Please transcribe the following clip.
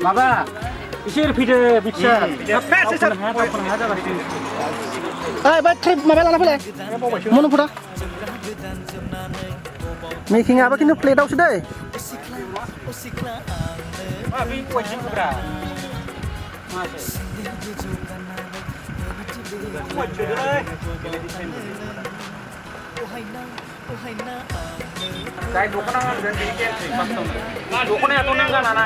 माबा इसोर फैदो बिथिया ओइ ट्रिप माबा लाना फैलाय मन'फोरा मेकिंआबो खिन्थु प्लेटआवसो दै जाय दख'ना गानगोन बेनि गेमसै फार्स्टआवनो दख'नायाथ' नों गाना ना